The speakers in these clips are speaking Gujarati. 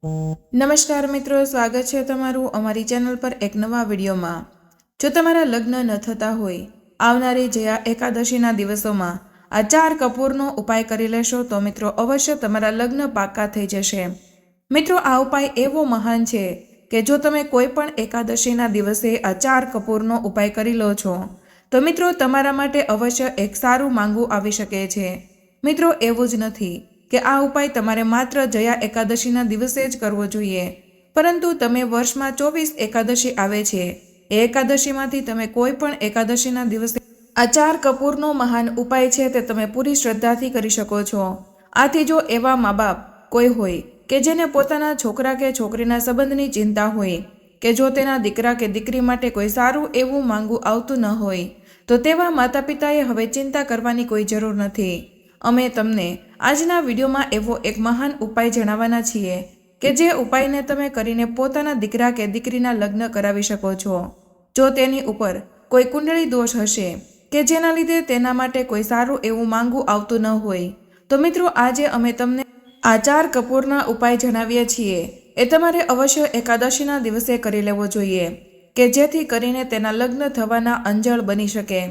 નમસ્કાર મિત્રો, સ્વાગત છે તમારું અમારી ચેનલ પર એક નવા વિડીયોમાં। જો તમારા લગ્ન ન થતા હોય, આવનારી જયા એકાદશીના દિવસોમાં આ 4 કપૂરનો ઉપાય કરી લેશો તો મિત્રો અવશ્ય તમારા લગ્ન પાક્કા થઈ જશે। મિત્રો, આ ઉપાય એવો મહાન છે કે જો તમે કોઈ પણ એકાદશીના દિવસે આ 4 કપૂરનો ઉપાય કરી લો છો તો મિત્રો તમારા માટે અવશ્ય એક સારું માંગવું આવી શકે છે। મિત્રો, એવું જ નથી કે આ ઉપાય તમારે માત્ર જયા એકાદશીના દિવસે જ કરવો જોઈએ, પરંતુ તમે વર્ષમાં 24 એકાદશી આવે છે એ એકાદશીમાંથી તમે કોઈ પણ એકાદશીના દિવસે આ 4 કપૂરનો મહાન ઉપાય છે તે તમે પૂરી શ્રદ્ધાથી કરી શકો છો। આથી જો એવા મા બાપ કોઈ હોય કે જેને પોતાના છોકરા કે છોકરીના સંબંધની ચિંતા હોય કે જો તેના દીકરા કે દીકરી માટે કોઈ સારું એવું માંગવું આવતું ન હોય તો તેવા માતા પિતાએ હવે ચિંતા કરવાની કોઈ જરૂર નથી। અમે તમને આજના વિડીયોમાં એવો એક મહાન ઉપાય જણાવવાના છીએ કે જે ઉપાયને તમે કરીને પોતાના દીકરા કે દીકરીના લગ્ન કરાવી શકો છો। જો તેની ઉપર કોઈ કુંડળી દોષ હશે કે જેના લીધે તેના માટે કોઈ સારું એવું માંગવું આવતું ન હોય તો મિત્રો આજે અમે તમને આ 4 કપૂરના ઉપાય જણાવીએ છીએ એ તમારે અવશ્ય એકાદશીના દિવસે કરી લેવો જોઈએ કે જેથી કરીને તેના લગ્ન થવાના અંજળ બની શકે।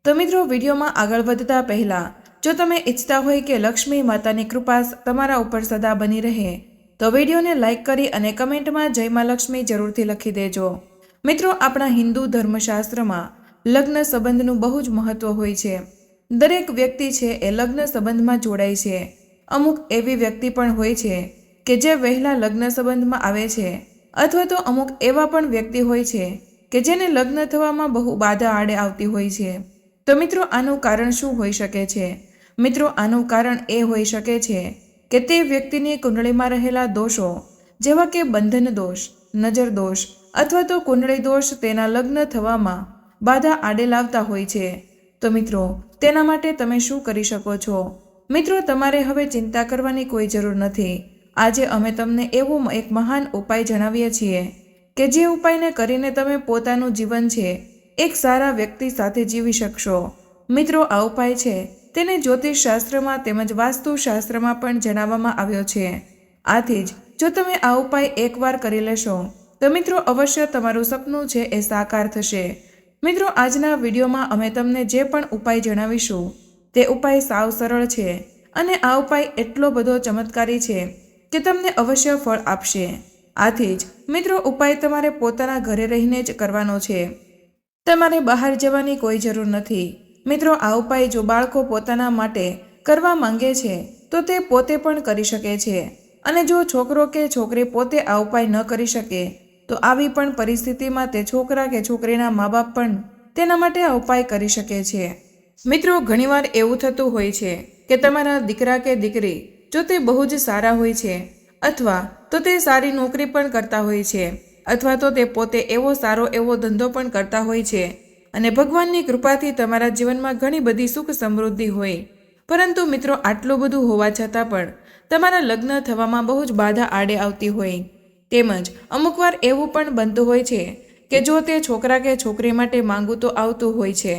તો મિત્રો, વિડીયોમાં આગળ વધતા પહેલા જો તમે ઈચ્છતા હોય કે લક્ષ્મી માતાની કૃપા તમારા ઉપર સદા બની રહે તો વિડીયોને લાઇક કરી અને કમેન્ટમાં જય માં લક્ષ્મી જરૂરથી લખી દેજો। મિત્રો, આપણા હિન્દુ ધર્મશાસ્ત્રમાં લગ્ન સંબંધનું બહુ જ મહત્વ હોય છે। દરેક વ્યક્તિ છે એ લગ્ન સંબંધમાં જોડાય છે। અમુક એવી વ્યક્તિ પણ હોય છે કે જે વહેલા લગ્ન સંબંધમાં આવે છે, અથવા તો અમુક એવા પણ વ્યક્તિ હોય છે કે જેને લગ્ન થવામાં બહુ બાધા આડે આવતી હોય છે। તો મિત્રો, આનું કારણ શું હોઈ શકે છે? મિત્રો, આનું કારણ એ હોઈ શકે છે કે તે વ્યક્તિની કુંડળીમાં રહેલા દોષો જેવા કે બંધન દોષ, નજર દોષ અથવા તો કુંડળી દોષ તેના લગ્ન થવામાં બાધા આડે લાવતા હોય છે। તો મિત્રો, તેના માટે તમે શું કરી શકો છો? મિત્રો, તમારે હવે ચિંતા કરવાની કોઈ જરૂર નથી। આજે અમે તમને એવો એક મહાન ઉપાય જણાવીએ છીએ કે જે ઉપાયને કરીને તમે પોતાનું જીવન છે એક સારા વ્યક્તિ સાથે જીવી શકશો। મિત્રો, આ ઉપાય છે તેને જ્યોતિષ શાસ્ત્રમાં તેમજ વાસ્તુશાસ્ત્રમાં પણ જણાવવામાં આવ્યો છે। આથી જ જો તમે આ ઉપાય એકવાર કરી લેશો તો મિત્રો અવશ્ય તમારું સપનું છે એ સાકાર થશે। મિત્રો, આજના વિડીયોમાં અમે તમને જે પણ ઉપાય જણાવીશું તે ઉપાય સાવ સરળ છે અને આ ઉપાય એટલો બધો ચમત્કારી છે કે તમને અવશ્ય ફળ આપશે। આથી જ મિત્રો, ઉપાય તમારે પોતાના ઘરે રહીને જ કરવાનો છે, તમારે બહાર જવાની કોઈ જરૂર નથી। મિત્રો, આ ઉપાય જો બાળકો પોતાના માટે કરવા માંગે છે તો તે પોતે પણ કરી શકે છે, અને જો છોકરો કે છોકરી પોતે આ ઉપાય ન કરી શકે તો આવી પણ પરિસ્થિતિમાં તે છોકરા કે છોકરીના મા બાપ પણ તેના માટે આ ઉપાય કરી શકે છે। મિત્રો, ઘણીવાર એવું થતું હોય છે કે તમારા દીકરા કે દીકરી જો તે બહુ જ સારા હોય છે અથવા તો તે સારી નોકરી પણ કરતા હોય છે અથવા તો તે પોતે એવો સારો એવો ધંધો પણ કરતા હોય છે અને ભગવાનની કૃપાથી તમારા જીવનમાં ઘણી બધી સુખ સમૃદ્ધિ હોય, પરંતુ મિત્રો આટલું બધું હોવા છતાં પણ તમારા લગ્ન થવામાં બહુ જ બાધા આડે આવતી હોય। તેમજ અમુકવાર એવું પણ બનતું હોય છે કે જો તે છોકરા કે છોકરી માટે માંગવું તો આવતું હોય છે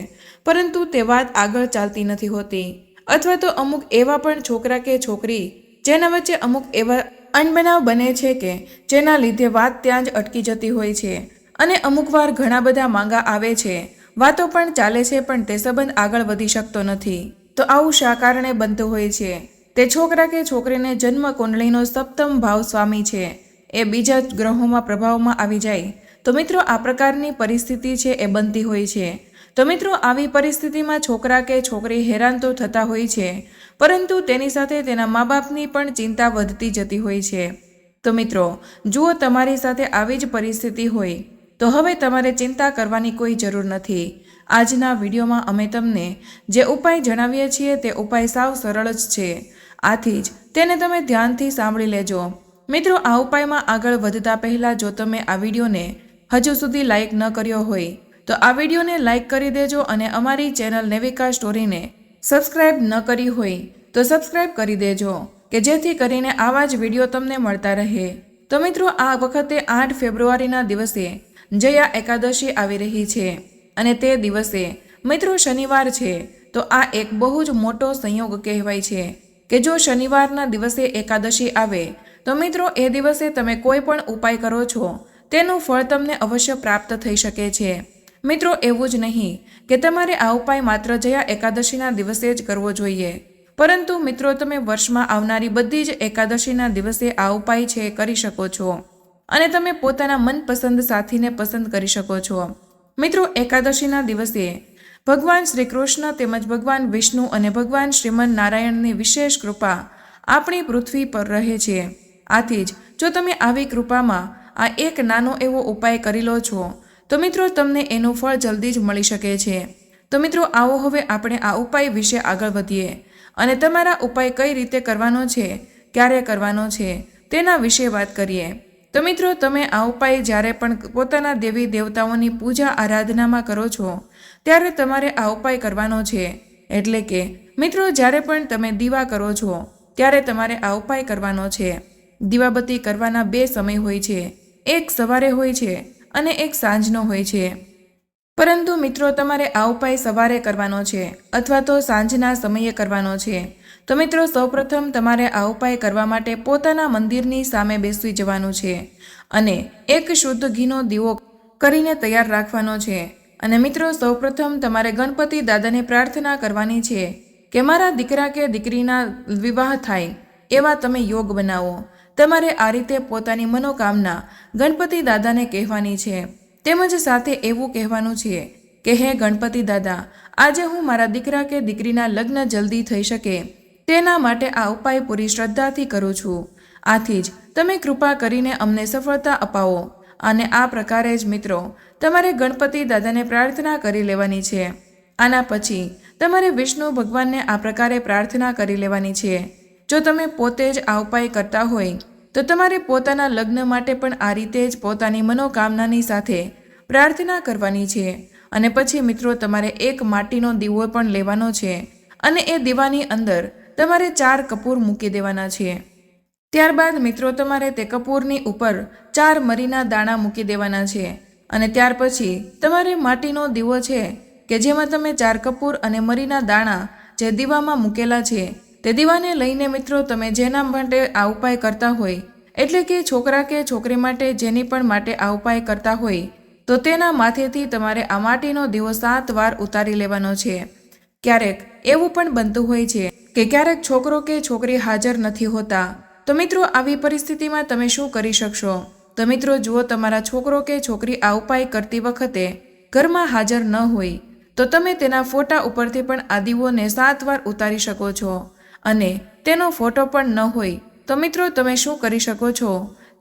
પરંતુ તે વાત આગળ ચાલતી નથી હોતી, અથવા તો અમુક એવા પણ છોકરા કે છોકરી જેના વચ્ચે અમુક એવા અનબનાવ બને છે કે જેના લીધે વાત ત્યાં જ અટકી જતી હોય છે અને અમુકવાર ઘણા બધા માંગા આવે છે, વાતો પણ ચાલે છે પણ તે સંબંધ આગળ વધી શકતો નથી। તો આવું શા કારણે બનતું હોય છે? તે છોકરા કે છોકરીને જન્મ કુંડળીનો સપ્તમ ભાવ સ્વામી છે એ બીજા ગ્રહોમાં પ્રભાવમાં આવી જાય તો મિત્રો આ પ્રકારની પરિસ્થિતિ છે એ બનતી હોય છે। તો મિત્રો, આવી પરિસ્થિતિમાં છોકરા કે છોકરી હેરાન તો થતા હોય છે, પરંતુ તેની સાથે તેના મા બાપની પણ ચિંતા વધતી જતી હોય છે। તો મિત્રો, જુઓ તમારી સાથે આવી જ પરિસ્થિતિ હોય તો હવે તમારે ચિંતા કરવાની કોઈ જરૂર નથી। આજના વિડીયોમાં અમે તમને જે ઉપાય જણાવીએ છીએ તે ઉપાય સાવ સરળ જ છે, આથી જ તેને તમે ધ્યાનથી સાંભળી લેજો। મિત્રો, આ ઉપાયમાં આગળ વધતા પહેલાં જો તમે આ વિડીયોને હજુ સુધી લાઇક ન કર્યો હોય તો આ વિડીયોને લાઇક કરી દેજો અને અમારી ચેનલ નેવિકા સ્ટોરીને સબસ્ક્રાઇબ ન કરી હોય તો સબસ્ક્રાઇબ કરી દેજો કે જેથી કરીને આવા જ વિડીયો તમને મળતા રહે। તો મિત્રો, આ વખતે 8 ફેબ્રુઆરીના દિવસે જયા એકાદશી આવી રહી છે અને તે દિવસે મિત્રો શનિવાર છે, તો આ એક બહુ જ મોટો સંયોગ કહેવાય છે કે જો શનિવારના દિવસે એકાદશી આવે તો તો મિત્રો એ દિવસે તમે કોઈ પણ ઉપાય કરો છો તેનું ફળ તમને અવશ્ય પ્રાપ્ત થઈ શકે છે। મિત્રો એવું જ નહીં કે તમારે આ ઉપાય માત્ર જયા એકાદશીના દિવસે જ કરવો જોઈએ, પરંતુ મિત્રો તમે વર્ષમાં આવનારી બધી જ એકાદશીના દિવસે આ ઉપાય છે કરી શકો છો અને તમે પોતાના મનપસંદ સાથીને પસંદ કરી શકો છો। મિત્રો એકાદશીના દિવસે ભગવાન શ્રી કૃષ્ણ તેમજ ભગવાન વિષ્ણુ અને ભગવાન શ્રીમન નારાયણની વિશેષ કૃપા આપણી પૃથ્વી પર રહે છે। આથી જ જો તમે આવી કૃપામાં આ એક નાનો એવો ઉપાય કરી લો છો તો મિત્રો તમને એનું ફળ જલ્દી જ મળી શકે છે। તો મિત્રો આવો હવે આપણે આ ઉપાય વિશે આગળ વધીએ અને તમારા ઉપાય કઈ રીતે કરવાનો છે, ક્યારે કરવાનો છે તેના વિશે વાત કરીએ। તો મિત્રો તમે આ ઉપાય જ્યારે પણ પોતાના દેવી દેવતાઓની પૂજા આરાધનામાં કરો છો ત્યારે તમારે આ ઉપાય કરવાનો છે। એટલે કે મિત્રો જ્યારે પણ તમે દીવા કરો છો ત્યારે તમારે આ ઉપાય કરવાનો છે। દીવાબત્તી કરવાના બે સમય હોય છે, એક સવારે હોય છે અને એક સાંજનો હોય છે, પરંતુ મિત્રો તમારે આ ઉપાય સવારે કરવાનો છે અથવા તો સાંજના સમયે કરવાનો છે। તો મિત્રો સૌપ્રથમ તમારે આ ઉપાય કરવા માટે પોતાના મંદિરની સામે બેસી જવાનું છે અને એક શુદ્ધ ઘીનો દીવો કરીને તૈયાર રાખવાનો છે। અને મિત્રો સૌપ્રથમ તમારે ગણપતિ દાદાને પ્રાર્થના કરવાની છે કે મારા દીકરા કે દીકરીના વિવાહ થાય એવા તમે યોગ બનાવો। તમારે આ રીતે પોતાની મનોકામના ગણપતિ દાદાને કહેવાની છે, તેમજ સાથે એવું કહેવાનું છે કે હે ગણપતિ દાદા, આજે હું મારા દીકરા કે દીકરીના લગ્ન જલ્દી થઈ શકે તેના માટે આ ઉપાય પૂરી શ્રદ્ધાથી કરું છું। આથી જ તમે કૃપા કરીને અમને સફળતા અપાવો। અને આ પ્રકારે જ મિત્રો તમારે ગણપતિ દાદાને પ્રાર્થના કરી લેવાની છે। આના પછી તમારે વિષ્ણુ ભગવાનને આ પ્રકારે પ્રાર્થના કરી લેવાની છે। જો તમે પોતે જ આ ઉપાય કરતા હોય તો તમારે પોતાના લગ્ન માટે પણ આ રીતે જ પોતાની મનોકામનાની સાથે પ્રાર્થના કરવાની છે। અને પછી મિત્રો તમારે એક માટીનો દીવો પણ લેવાનો છે અને એ દીવાની અંદર તમારે 4 કપૂર મૂકી દેવાના છે। ત્યારબાદ મિત્રો તમારે તે કપૂરની ઉપર 4 મરીના દાણા મૂકી દેવાના છે અને ત્યાર પછી તમારે માટીનો દીવો છે કે જેમાં તમે 4 કપૂર અને મરીના દાણા જે દીવામાં મૂકેલા છે તે દીવાને લઈને મિત્રો તમે જેના માટે આ ઉપાય કરતા હોય, એટલે કે છોકરા કે છોકરી માટે જેની પણ માટે આ ઉપાય કરતા હોય તો તેના માથેથી તમારે આ માટીનો દીવો 7 વાર ઉતારી લેવાનો છે। ક્યારેક એવું પણ બનતું હોય છે કે ક્યારેક છોકરો કે છોકરી હાજર નથી હોતા, તો મિત્રો આવી પરિસ્થિતિમાં તમે શું કરી શકશો? તો મિત્રો જુઓ, તમારા છોકરો કે છોકરી આ ઉપાય કરતી વખતે ઘરમાં હાજર ન હોય તો તમે તેના ફોટા ઉપરથી પણ આ દીવોને 7 વાર ઉતારી શકો છો। અને તેનો ફોટો પણ ન હોય તો મિત્રો તમે શું કરી શકો છો?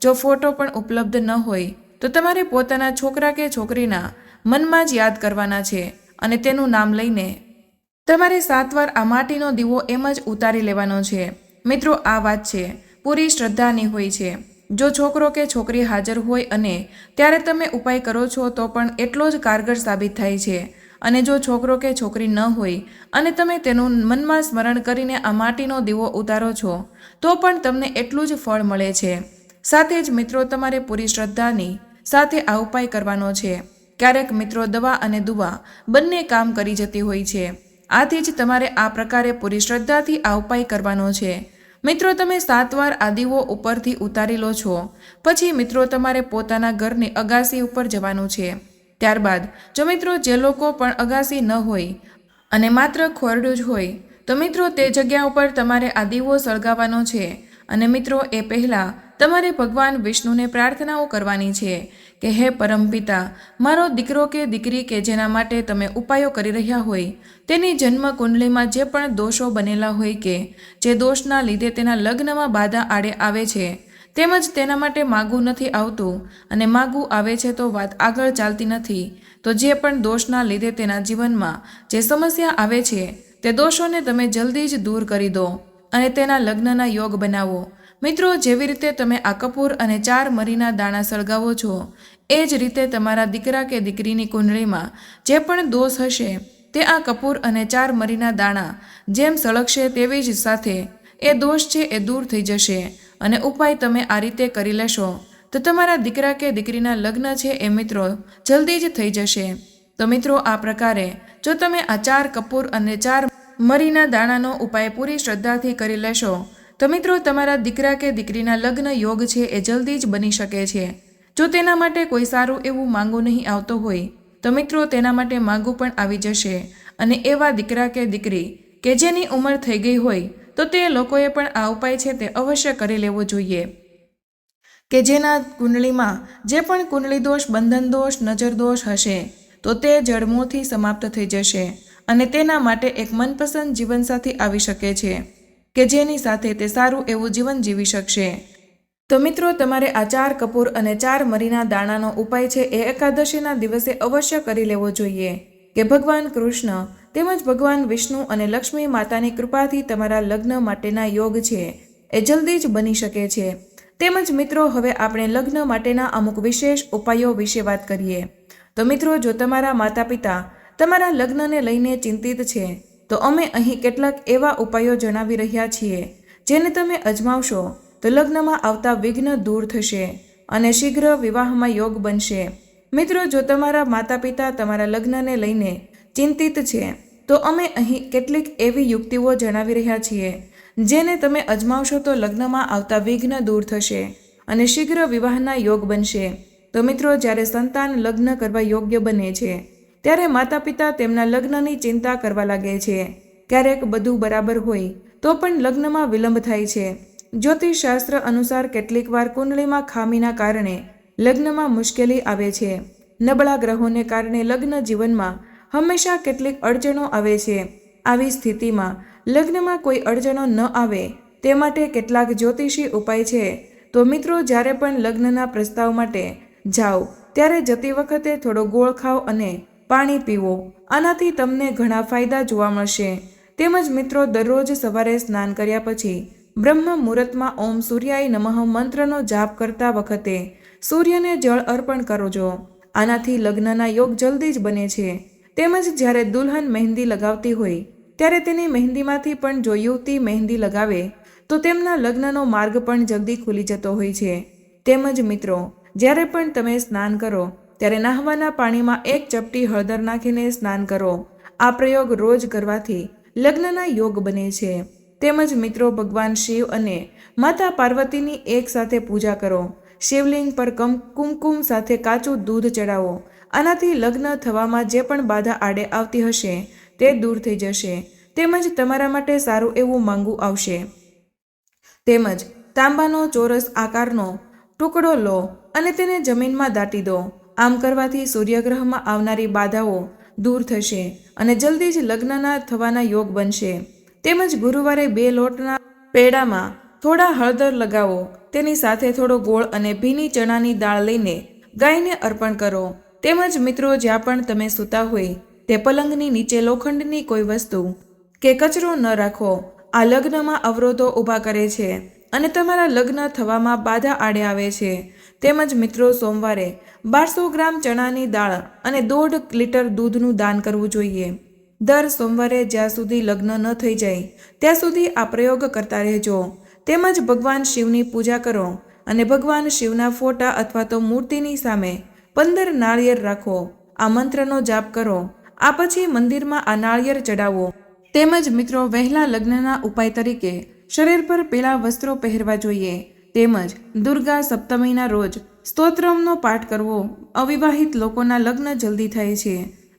જો ફોટો પણ ઉપલબ્ધ ન હોય તો તમારે પોતાના છોકરા કે છોકરીના મનમાં જ યાદ કરવાના છે અને તેનું નામ લઈને તમારે 7 વાર આ માટીનો દીવો એમ જ ઉતારી લેવાનો છે। મિત્રો આ વાત છે પૂરી શ્રદ્ધાની હોય છે। જો છોકરો કે છોકરી હાજર હોય અને ત્યારે તમે ઉપાય કરો છો તો પણ એટલો જ કારગર સાબિત થાય છે, અને જો છોકરો કે છોકરી ન હોય અને તમે તેનું મનમાં સ્મરણ કરીને આ માટીનો દીવો ઉતારો છો તો પણ તમને એટલું જ ફળ મળે છે। સાથે જ મિત્રો તમારે પૂરી શ્રદ્ધાની સાથે આ ઉપાય કરવાનો છે। ક્યારેક મિત્રો દવા અને દુવા બંને કામ કરી જતી હોય છે, આથી જ તમારે આ પ્રકારે પૂરી શ્રદ્ધાથી આ ઉપાય કરવાનો છે। મિત્રો તમે 7 વાર આ દીવો ઉપરથી ઉતારી લો છો પછી મિત્રો તમારે પોતાના ઘરની અગાસી ઉપર જવાનું છે। ત્યારબાદ જો મિત્રો જે લોકો પણ અગાસી ન હોય અને માત્ર ખોરડું જ હોય તો મિત્રો તે જગ્યા ઉપર તમારે આ દીવો સળગાવવાનો છે। અને મિત્રો એ પહેલાં તમારે ભગવાન વિષ્ણુને પ્રાર્થનાઓ કરવાની છે કે હે પરમપિતા, મારો દીકરો કે દીકરી કે જેના માટે તમે ઉપાયો કરી રહ્યા હોય તેની જન્મ કુંડલીમાં જે પણ દોષો બનેલા હોય કે જે દોષના લીધે તેના લગ્નમાં બાધા આડે આવે છે, તેમજ તેના માટે માગું નથી આવતું અને માગું આવે છે તો વાત આગળ ચાલતી નથી, તો જે પણ દોષના લીધે તેના જીવનમાં જે સમસ્યા આવે છે તે દોષોને તમે જલ્દી જ દૂર કરી દો અને તેના લગ્નના યોગ બનાવો। મિત્રો જેવી રીતે તમે આ કપૂર અને 4 મરીના દાણા સળગાવો છો એ જ રીતે તમારા દીકરા કે દીકરીની કુંડળીમાં જે પણ દોષ હશે તે આ કપૂર અને 4 મરીના દાણા જેમ સળગશે તેવી જ સાથે એ દોષ છે એ દૂર થઈ જશે અને ઉપાય તમે આ રીતે કરી લેશો તો તમારા દીકરા કે દીકરીના લગ્ન છે એ મિત્રો જલ્દી જ થઈ જશે। તો મિત્રો આ પ્રકારે જો તમે આ 4 કપૂર અને 4 મરીના દાણાનો ઉપાય પૂરી શ્રદ્ધાથી કરી લેશો તો મિત્રો તમારા દીકરા કે દીકરીના લગ્ન યોગ છે એ જલ્દી જ બની શકે છે. જો તેના માટે કોઈ સારું એવું માંગુ નહીં આવતો હોય તો મિત્રો તેના માટે માંગુ પણ આવી જશે. અને એવા દીકરા કે દીકરી કે જેની ઉંમર થઈ ગઈ હોય તો તે લોકોએ પણ આ ઉપાય છે તે અવશ્ય કરી લેવો જોઈએ. કે જેના કુંડળીમાં જે પણ કુંડળી દોષ, બંધન દોષ, નજર દોષ હશે તો તે જડમૂળથી સમાપ્ત થઈ જશે અને તેના માટે એક મનપસંદ જીવનસાથી આવી શકે છે કે જેની સાથે તે સારું એવું જીવન જીવી શકશે. તો મિત્રો તમારે આ 4 કપૂર અને 4 મરીના દાણાનો ઉપાય છે એ એકાદશીના દિવસે અવશ્ય કરી લેવો જોઈએ કે ભગવાન કૃષ્ણ તેમજ ભગવાન વિષ્ણુ અને લક્ષ્મી માતાની કૃપાથી તમારા લગ્ન માટેના યોગ છે એ જલ્દી જ બની શકે છે. તેમજ મિત્રો હવે આપણે લગ્ન માટેના અમુક વિશેષ ઉપાયો વિશે વાત કરીએ. તો મિત્રો જો તમારા માતા પિતા તમારા લગ્નને લઈને ચિંતિત છે તો અમે અહીં કેટલાક એવા ઉપાયો જણાવી રહ્યા છીએ જેને તમે અજમાવશો તો લગ્નમાં આવતા વિઘ્ન દૂર થશે અને શીઘ્ર વિવાહમાં યોગ બનશે. મિત્રો જો તમારા માતા પિતા તમારા લગ્નને લઈને ચિંતિત છે તો અમે અહીં કેટલીક એવી યુક્તિઓ જણાવી રહ્યા છીએ જેને તમે અજમાવશો તો લગ્નમાં આવતા વિઘ્ન દૂર થશે અને શીઘ્ર વિવાહના યોગ બનશે. તો મિત્રો જ્યારે સંતાન લગ્ન કરવા યોગ્ય બને છે ત્યારે માતા પિતા તેમના લગ્નની ચિંતા કરવા લાગે છે. ક્યારેક બધું બરાબર હોય તો પણ લગ્નમાં વિલંબ થાય છે. જ્યોતિષશાસ્ત્ર અનુસાર કેટલીક વાર કુંડળીમાં ખામીના કારણે લગ્નમાં મુશ્કેલી આવે છે. નબળા ગ્રહોને કારણે લગ્ન જીવનમાં હંમેશા કેટલીક અડચણો આવે છે. આવી સ્થિતિમાં લગ્નમાં કોઈ અડચણો ન આવે તે માટે કેટલાક જ્યોતિષી ઉપાય છે. તો મિત્રો જ્યારે પણ લગ્નના પ્રસ્તાવ માટે જાઓ ત્યારે જતી વખતે થોડો ગોળ ખાઓ અને પાણી પીવો. આનાથી તમને ઘણા ફાયદા જોવા મળશે. તેમજ મિત્રો દરરોજ સવારે સ્નાન કર્યા પછી બ્રહ્મ મુહૂર્તમાં ઓમ સૂર્યાય નમઃ મંત્રનો જાપ કરતા વખતે સૂર્યને જળ અર્પણ કરજો. આનાથી લગ્નના યોગ જલ્દી જ બને છે. તેમજ જ્યારે દુલ્હન મહેંદી લગાવતી હોય ત્યારે તેની મહેંદીમાંથી પણ જો યુવતી મહેંદી લગાવે તો તેમના લગ્નનો માર્ગ પણ જલ્દી ખુલી જતો હોય છે. તેમજ મિત્રો જ્યારે પણ તમે સ્નાન કરો ત્યારે નહાવાના પાણીમાં 1 ચપટી હળદર નાખીને સ્નાન કરો. આ પ્રયોગ રોજ કરવાથી લગ્નના યોગ બને છે. તેમજ મિત્રો ભગવાન શિવ અને માતા પાર્વતીની એક સાથે પૂજા કરો. શિવલિંગ પર કુમકુમ સાથે કાચું દૂધ ચડાવો. આનાથી લગ્ન થવામાં જે પણ બાધા આડે આવતી હશે તે દૂર થઈ જશે. તેમજ તમારા માટે સારું એવું માંગુ આવશે. તેમજ તાંબાનો ચોરસ આકારનો ટુકડો લો અને તેને જમીનમાં દાટી દો. આમ કરવાથી સૂર્યગ્રહમાં આવનારી બાધાઓ દૂર થશે અને જલ્દી જ લગ્નના થવાના યોગ બનશે. તેમજ ગુરુવારે 2 લોટના પેડામાં થોડા હળદર લગાવો. તેની સાથે થોડો ગોળ અને ભીની ચણાની દાળ લઈને ગાયને અર્પણ કરો. તેમજ મિત્રો જ્યાં પણ તમે સૂતા હોય તે પલંગની નીચે લોખંડની કોઈ વસ્તુ કે કચરો ન રાખો. આ લગ્નમાં અવરોધો ઊભા કરે છે અને તમારા લગ્ન થવામાં બાધા આડે આવે છે. તેમજ મિત્રો સોમવારે 1200 ગ્રામ ચણાની દાળ અને 1.5 લીટર દૂધનું દાન કરવું જોઈએ. દર સોમવારે જ્યાં સુધી લગ્ન ન થઈ જાય ત્યાં સુધી આ પ્રયોગ કરતા રહેજો. તેમજ ભગવાન શિવની પૂજા કરો અને ભગવાન શિવના ફોટા અથવા તો મૂર્તિની સામે 15 નાળિયેર રાખો. આ મંત્રનો જાપ કરો. આ પછી મંદિરમાં આ નાળિયેર ચડાવો. તેમજ મિત્રો વહેલા લગ્નના ઉપાય તરીકે શરીર પર પીળા વસ્ત્રો પહેરવા જોઈએ. તેમજ દુર્ગા સપ્તમીના રોજ સ્તોત્રમનો પાઠ કરવો. અવિવાહિત લોકોના લગ્ન જલ્દી થાય છે.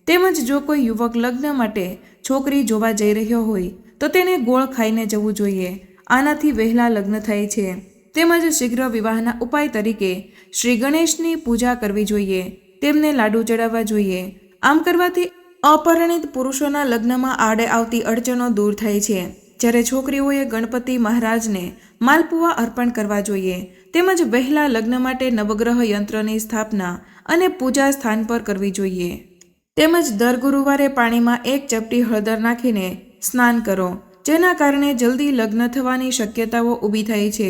તેમજ જો કોઈ યુવક લગ્ન માટે છોકરી જોવા જઈ રહ્યો હોય તો તેને ગોળ ખાઈને જવું જોઈએ. આનાથી વહેલા લગ્ન થાય છે. તેમજ શીઘ્ર વિવાહના ઉપાય તરીકે શ્રી ગણેશની પૂજા કરવી જોઈએ. તેમને લાડુ ચડાવવા જોઈએ. આમ કરવાથી અપરિણીત પુરુષોના લગ્નમાં આડે આવતી અડચણો દૂર થાય છે. જ્યારે છોકરીઓએ ગણપતિ મહારાજને માલપુઆ અર્પણ કરવા જોઈએ. તેમજ વહેલા લગ્ન માટે નવગ્રહ યંત્રની સ્થાપના અને પૂજા સ્થાન પર કરવી જોઈએ. તેમજ દર ગુરુવારે પાણીમાં 1 ચપટી હળદર નાખીને સ્નાન કરો. જેના કારણે જલ્દી લગ્ન થવાની શક્યતાઓ ઊભી થાય છે.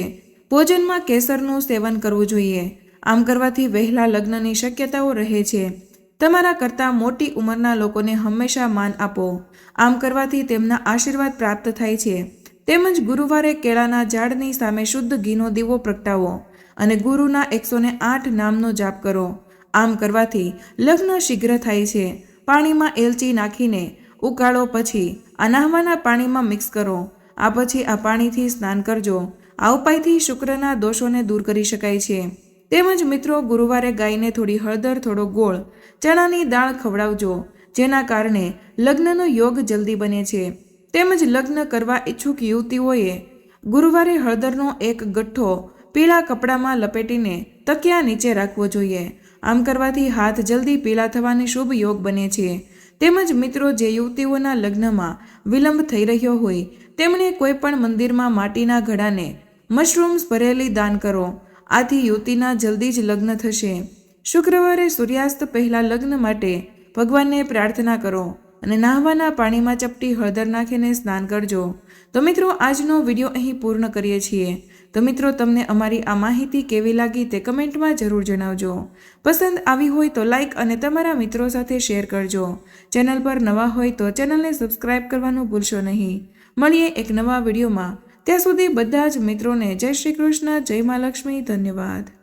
ભોજનમાં કેસરનું સેવન કરવું જોઈએ. આમ કરવાથી વહેલા લગ્નની શક્યતાઓ રહે છે. તમારા કરતાં મોટી ઉંમરના લોકોને હંમેશા માન આપો. આમ કરવાથી તેમના આશીર્વાદ પ્રાપ્ત થાય છે. તેમજ ગુરુવારે કેળાના ઝાડની સામે શુદ્ધ ઘીનો દીવો પ્રગટાવો અને ગુરુના 108 નામનો જાપ કરો. આમ કરવાથી લગ્ન શીઘ્ર થાય છે. પાણીમાં એલચી નાખીને ઉકાળો પછી આ નહાવાના પાણીમાં મિક્સ કરો. આ પછી આ પાણીથી સ્નાન કરજો. આ ઉપાયથી શુક્રના દોષોને દૂર કરી શકાય છે. તેમજ મિત્રો, ગુરુવારે ગાયને થોડી હળદર, થોડો ગોળ, ચણાની દાળ ખવડાવજો, જેના કારણે લગ્નનો યોગ જલ્દી બને છે. તેમજ લગ્ન કરવા ઈચ્છુક યુવતીઓએ ગુરુવારે હળદરનો એક ગઠ્ઠો પીળા કપડામાં લપેટીને તકિયા નીચે રાખવો જોઈએ. આમ કરવાથી હાથ જલ્દી પીળા થવાની શુભ યોગ બને છે. તેમજ મિત્રો, જે યુવતીઓના લગ્નમાં વિલંબ થઈ રહ્યો હોય તેમણે કોઈ પણ મંદિરમાં માટીના ઘડાને મશરૂમ્સ ભરેલી દાન કરો. આથી યુવતીના જલ્દી જ લગ્ન થશે. શુક્રવારે સૂર્યાસ્ત પહેલા લગ્ન માટે ભગવાનને પ્રાર્થના કરો અને નાહવાના પાણીમાં ચપટી હળદર નાખીને સ્નાન કરજો. તો મિત્રો, આજનો વિડીયો અહીં પૂર્ણ કરીએ છીએ. તો મિત્રો, તમને અમારી આ માહિતી કેવી લાગી તે કમેન્ટમાં જરૂર જણાવજો. પસંદ આવી હોય તો લાઈક અને તમારા મિત્રો સાથે શેર કરજો. ચેનલ પર નવા હોય તો ચેનલને સબસ્ક્રાઇબ કરવાનું ભૂલશો નહીં. મળીએ એક નવા વિડીયોમાં. ત્યાં સુધી બધા જ મિત્રોને જય શ્રી કૃષ્ણ, જય મા લક્ષ્મી. ધન્યવાદ.